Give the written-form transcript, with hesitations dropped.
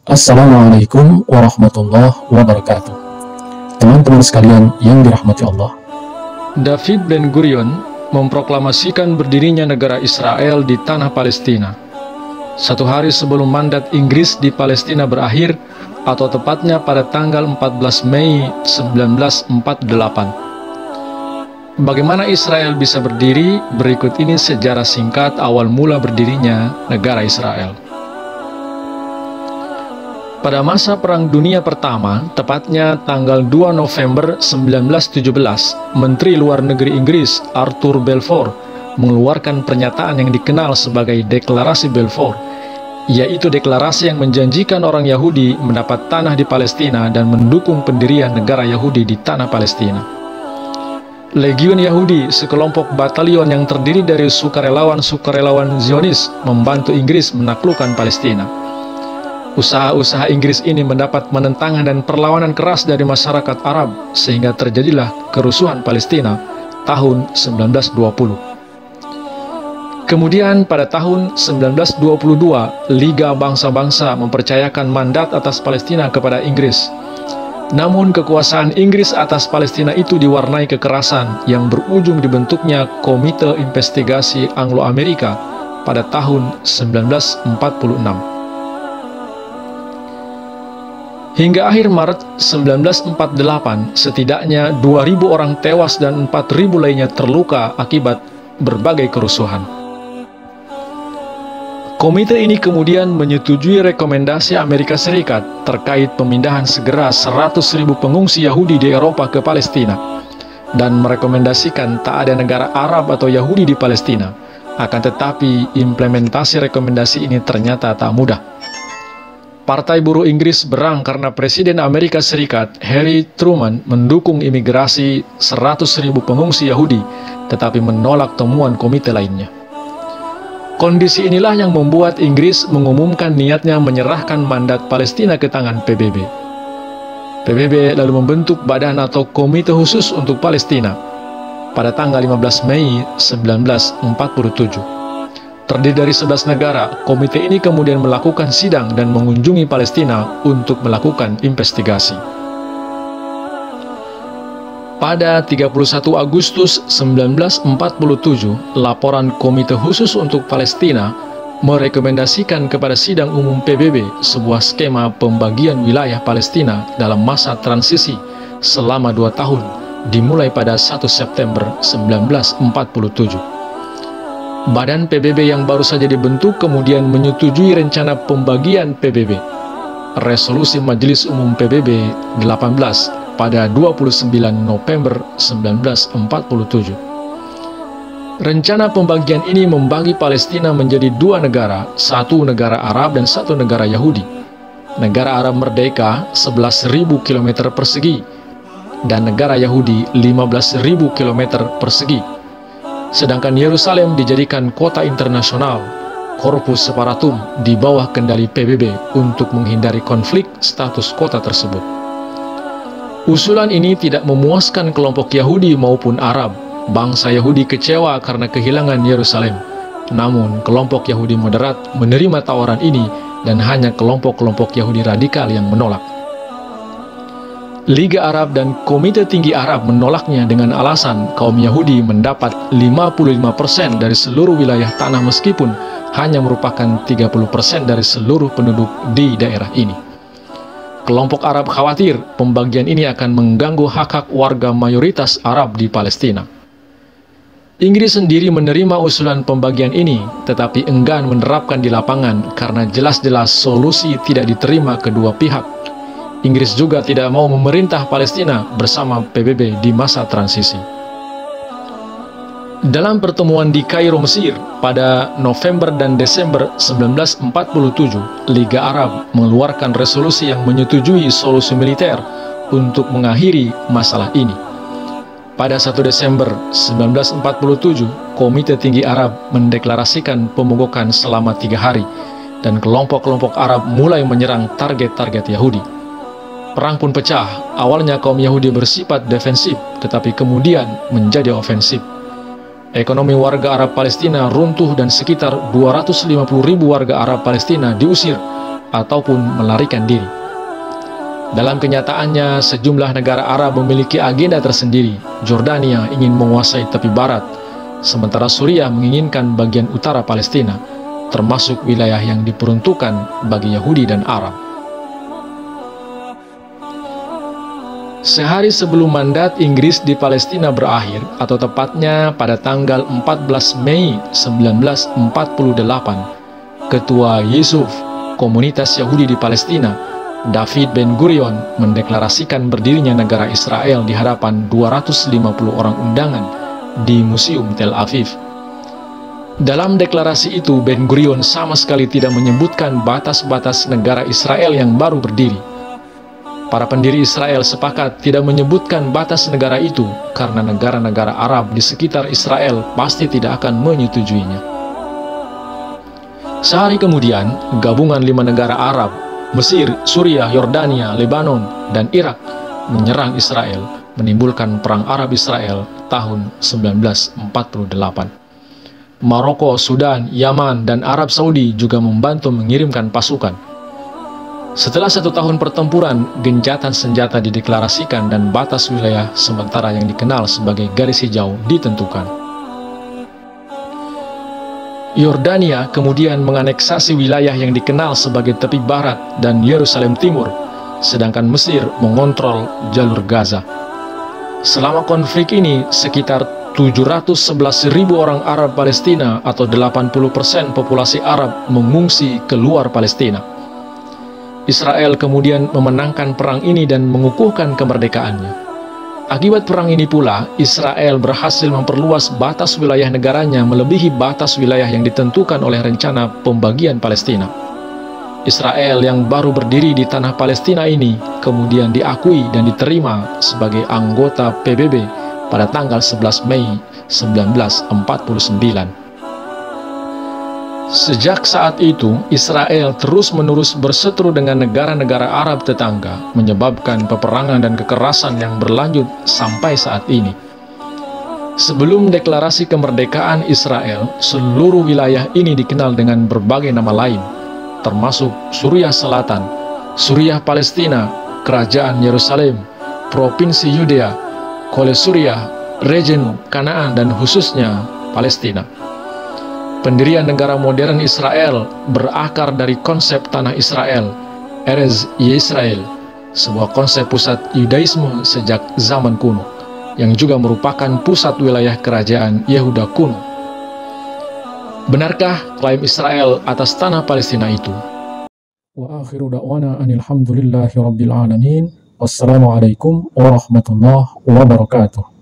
Assalamualaikum warahmatullahi wabarakatuh. Teman-teman sekalian yang dirahmati Allah, David Ben Gurion memproklamasikan berdirinya negara Israel di tanah Palestina. Satu hari sebelum mandat Inggris di Palestina berakhir, atau tepatnya pada tanggal 14 Mei 1948. Bagaimana Israel bisa berdiri? Berikut ini sejarah singkat awal mula berdirinya negara Israel. Pada masa Perang Dunia Pertama, tepatnya tanggal 2 November 1917, Menteri Luar Negeri Inggris Arthur Balfour mengeluarkan pernyataan yang dikenal sebagai Deklarasi Balfour, yaitu deklarasi yang menjanjikan orang Yahudi mendapat tanah di Palestina dan mendukung pendirian negara Yahudi di tanah Palestina. Legiun Yahudi, sekelompok batalion yang terdiri dari sukarelawan-sukarelawan Zionis, membantu Inggris menaklukkan Palestina. Usaha-usaha Inggris ini mendapat penentangan dan perlawanan keras dari masyarakat Arab, sehingga terjadilah kerusuhan Palestina tahun 1920. Kemudian pada tahun 1922, Liga Bangsa-Bangsa mempercayakan mandat atas Palestina kepada Inggris. Namun kekuasaan Inggris atas Palestina itu diwarnai kekerasan yang berujung dibentuknya Komite Investigasi Anglo-Amerika pada tahun 1946. Hingga akhir Maret 1948, setidaknya 2.000 orang tewas dan 4.000 lainnya terluka akibat berbagai kerusuhan. Komite ini kemudian menyetujui rekomendasi Amerika Serikat terkait pemindahan segera 100.000 pengungsi Yahudi di Eropa ke Palestina, dan merekomendasikan tak ada negara Arab atau Yahudi di Palestina. Akan tetapi, implementasi rekomendasi ini ternyata tak mudah. Partai Buruh Inggris berang karena Presiden Amerika Serikat Harry Truman mendukung imigrasi 100.000 pengungsi Yahudi, tetapi menolak temuan komite lainnya. Kondisi inilah yang membuat Inggris mengumumkan niatnya menyerahkan mandat Palestina ke tangan PBB. PBB lalu membentuk badan atau Komite Khusus untuk Palestina pada tanggal 15 Mei 1947. Terdiri dari 11 negara, komite ini kemudian melakukan sidang dan mengunjungi Palestina untuk melakukan investigasi. Pada 31 Agustus 1947, laporan Komite Khusus untuk Palestina merekomendasikan kepada Sidang Umum PBB sebuah skema pembagian wilayah Palestina dalam masa transisi selama 2 tahun, dimulai pada 1 September 1947. Badan PBB yang baru saja dibentuk kemudian menyetujui rencana pembagian PBB. Resolusi Majelis Umum PBB 18 pada 29 November 1947. Rencana pembagian ini membagi Palestina menjadi 2 negara, satu negara Arab dan satu negara Yahudi. Negara Arab merdeka 11.000 km persegi dan negara Yahudi 15.000 km persegi. Sedangkan Yerusalem dijadikan kota internasional, Corpus Separatum, di bawah kendali PBB untuk menghindari konflik status kota tersebut. Usulan ini tidak memuaskan kelompok Yahudi maupun Arab. Bangsa Yahudi kecewa karena kehilangan Yerusalem. Namun, kelompok Yahudi moderat menerima tawaran ini dan hanya kelompok-kelompok Yahudi radikal yang menolak. Liga Arab dan Komite Tinggi Arab menolaknya dengan alasan kaum Yahudi mendapat 55% dari seluruh wilayah tanah meskipun hanya merupakan 30% dari seluruh penduduk di daerah ini. Kelompok Arab khawatir pembagian ini akan mengganggu hak-hak warga mayoritas Arab di Palestina. Inggris sendiri menerima usulan pembagian ini, tetapi enggan menerapkan di lapangan karena jelas-jelas solusi tidak diterima kedua pihak. Inggris juga tidak mau memerintah Palestina bersama PBB di masa transisi. Dalam pertemuan di Kairo, Mesir, pada November dan Desember 1947, Liga Arab mengeluarkan resolusi yang menyetujui solusi militer untuk mengakhiri masalah ini. Pada 1 Desember 1947, Komite Tinggi Arab mendeklarasikan pemogokan selama 3 hari, dan kelompok-kelompok Arab mulai menyerang target-target Yahudi. Perang pun pecah. Awalnya kaum Yahudi bersifat defensif, tetapi kemudian menjadi ofensif. Ekonomi warga Arab Palestina runtuh dan sekitar 250.000 warga Arab Palestina diusir ataupun melarikan diri. Dalam kenyataannya, sejumlah negara Arab memiliki agenda tersendiri. Jordania ingin menguasai tepi barat, sementara Suriah menginginkan bagian utara Palestina, termasuk wilayah yang diperuntukkan bagi Yahudi dan Arab. Sehari sebelum mandat Inggris di Palestina berakhir, atau tepatnya pada tanggal 14 Mei 1948, Ketua Yisuf Komunitas Yahudi di Palestina, David Ben-Gurion, mendeklarasikan berdirinya negara Israel di hadapan 250 orang undangan di Museum Tel Aviv. Dalam deklarasi itu, Ben-Gurion sama sekali tidak menyebutkan batas-batas negara Israel yang baru berdiri. Para pendiri Israel sepakat tidak menyebutkan batas negara itu karena negara-negara Arab di sekitar Israel pasti tidak akan menyetujuinya. Sehari kemudian, gabungan 5 negara Arab, Mesir, Suriah, Yordania, Lebanon, dan Irak menyerang Israel, menimbulkan Perang Arab-Israel tahun 1948. Maroko, Sudan, Yaman, dan Arab Saudi juga membantu mengirimkan pasukan. Setelah 1 tahun pertempuran, gencatan senjata dideklarasikan dan batas wilayah sementara yang dikenal sebagai garis hijau ditentukan. Yordania kemudian menganeksasi wilayah yang dikenal sebagai tepi barat dan Yerusalem Timur, sedangkan Mesir mengontrol jalur Gaza. Selama konflik ini, sekitar 711.000 orang Arab Palestina atau 80% populasi Arab mengungsi keluar Palestina. Israel kemudian memenangkan perang ini dan mengukuhkan kemerdekaannya. Akibat perang ini pula, Israel berhasil memperluas batas wilayah negaranya melebihi batas wilayah yang ditentukan oleh rencana pembagian Palestina. Israel yang baru berdiri di tanah Palestina ini kemudian diakui dan diterima sebagai anggota PBB pada tanggal 11 Mei 1949. Sejak saat itu, Israel terus-menerus berseteru dengan negara-negara Arab tetangga, menyebabkan peperangan dan kekerasan yang berlanjut sampai saat ini. Sebelum deklarasi kemerdekaan Israel, seluruh wilayah ini dikenal dengan berbagai nama lain, termasuk Suriah Selatan, Suriah Palestina, Kerajaan Yerusalem, Provinsi Yudea, Kole Suriah, Region Kanaan, dan khususnya Palestina. Pendirian negara modern Israel berakar dari konsep tanah Israel, Erez Yisrael, sebuah konsep pusat Yudaisme sejak zaman kuno, yang juga merupakan pusat wilayah kerajaan Yehuda kuno. Benarkah klaim Israel atas tanah Palestina itu? Wa akhiru da'wana anil hamdulillahi rabbil alamin. Wassalamualaikum warahmatullahi wabarakatuh.